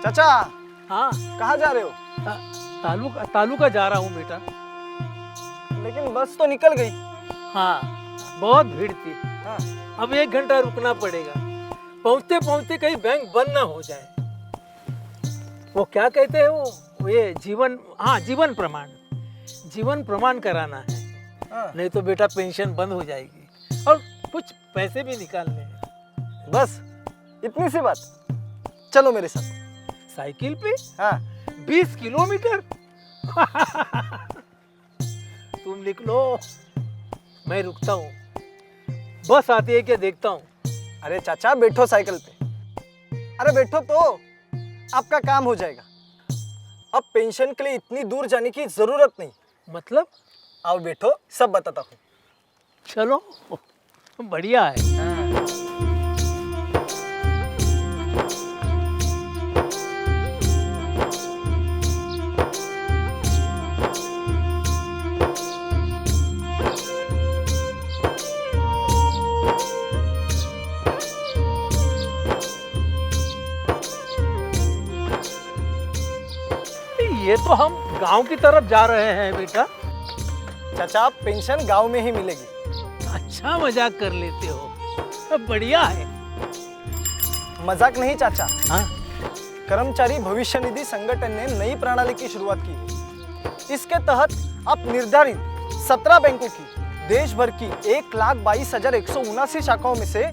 चाचा हाँ कहाँ जा रहे हो? तालुका जा रहा हूँ बेटा। लेकिन बस तो निकल गई। हाँ बहुत भीड़ थी। हाँ। अब 1 घंटा रुकना पड़ेगा। पहुँचते पहुँचते कहीं बैंक बंद ना हो जाए। वो क्या कहते हैं वो ये जीवन प्रमाण कराना है। हाँ। नहीं तो बेटा पेंशन बंद हो जाएगी और कुछ पैसे भी निकालने हैं। बस इतनी सी बात। चलो मेरे साथ। साइकिल पे हाँ 20 किलोमीटर तुम लिख लो, मैं रुकता हूँ। बस आती है क्या देखता हूँ। अरे चाचा बैठो साइकिल पे। अरे बैठो तो आपका काम हो जाएगा। अब पेंशन के लिए इतनी दूर जाने की जरूरत नहीं। मतलब आओ बैठो, सब बताता हूँ। चलो बढ़िया है। ये तो हम गांव की तरफ जा रहे हैं बेटा। चाचा पेंशन गांव में ही मिलेगी। अच्छा मजाक कर लेते हो, बढ़िया है। मजाक नहीं चाचा। हाँ कर्मचारी भविष्य निधि संगठन ने नई प्रणाली की शुरुआत की है। इसके तहत आप निर्धारित 17 बैंकों की देश भर की 1,22,179 शाखाओं में से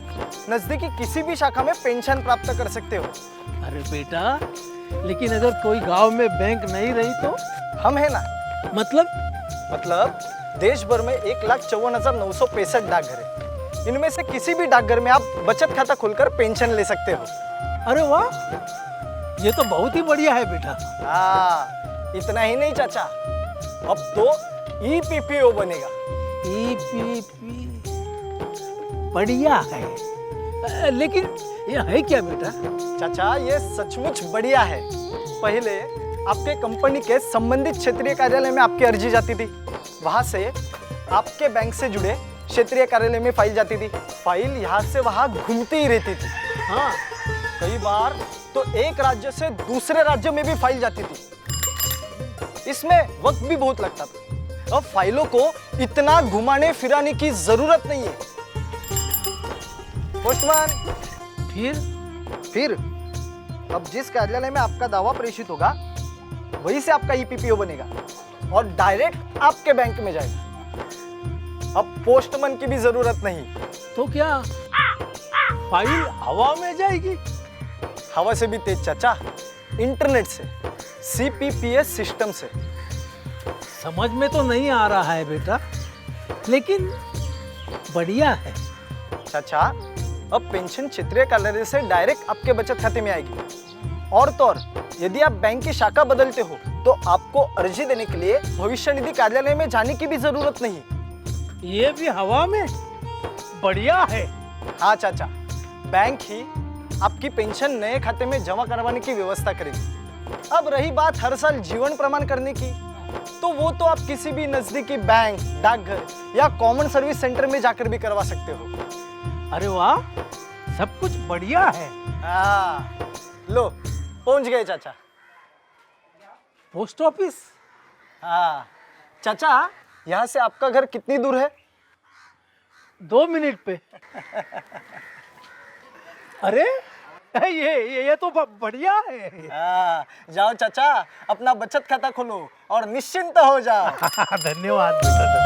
नजदीकी किसी भी शाखा में पेंशन प्राप्त कर सकते हो। अरे बेटा, लेकिन अगर कोई गांव में बैंक नहीं रही तो? हम है ना। मतलब देश भर में 1,54,965 डाकघर है। इनमें से किसी भी डाकघर में आप बचत खाता खोलकर पेंशन ले सकते हो। अरे वाह, ये तो बहुत ही बढ़िया है बेटा। हाँ इतना ही नहीं चाचा, अब तो ईपीपीओ बनेगा। ईपीपी बढ़िया है, लेकिन ये है क्या बेटा? चाचा ये सचमुच बढ़िया है। पहले आपके कंपनी के संबंधित क्षेत्रीय कार्यालय में आपकी अर्जी जाती थी। वहां से आपके बैंक से जुड़े क्षेत्रीय कार्यालय में फाइल जाती थी। फाइल यहाँ से वहां घूमती ही रहती थी। हाँ कई बार तो एक राज्य से दूसरे राज्य में भी फाइल जाती थी। इसमें वक्त भी बहुत लगता था। अब फाइलों को इतना घुमाने फिराने की जरूरत नहीं है। पोस्टमैन फिर अब जिस कार्यालय में आपका दावा प्रेषित होगा वहीं से आपका ईपीपीओ बनेगा और डायरेक्ट आपके बैंक में जाएगा। अब पोस्टमैन की भी जरूरत नहीं। तो क्या फाइल हवा में जाएगी? हवा से भी तेज चाचा, इंटरनेट से, सीपीपीएस सिस्टम से। समझ में तो नहीं आ रहा है बेटा, लेकिन बढ़िया है। चाचा अब पेंशन क्षेत्रीय कार्यालय से डायरेक्ट आपके बचत खाते में आएगी। और तो और यदि आप बैंक की शाखा बदलते हो तो आपको अर्जी देने के लिए भविष्य निधि कार्यालय में जाने की भी जरूरत नहीं। ये भी हवा में, बढ़िया है। हाँ चाचा, बैंक ही आपकी पेंशन नए खाते में जमा करवाने की व्यवस्था करेगी। अब रही बात हर साल जीवन प्रमाण करने की, तो वो तो आप किसी भी नजदीकी बैंक, डाकघर या कॉमन सर्विस सेंटर में जाकर भी करवा सकते हो। अरे वाह, सब कुछ बढ़िया है। हाँ लो पहुंच गए चाचा। Post office? हाँ चाचा, यहाँ से आपका घर कितनी दूर है? 2 मिनट पे। अरे ये तो बढ़िया है। हाँ जाओ चाचा, अपना बचत खाता खोलो और निश्चिंत हो जाओ। धन्यवाद बेटा।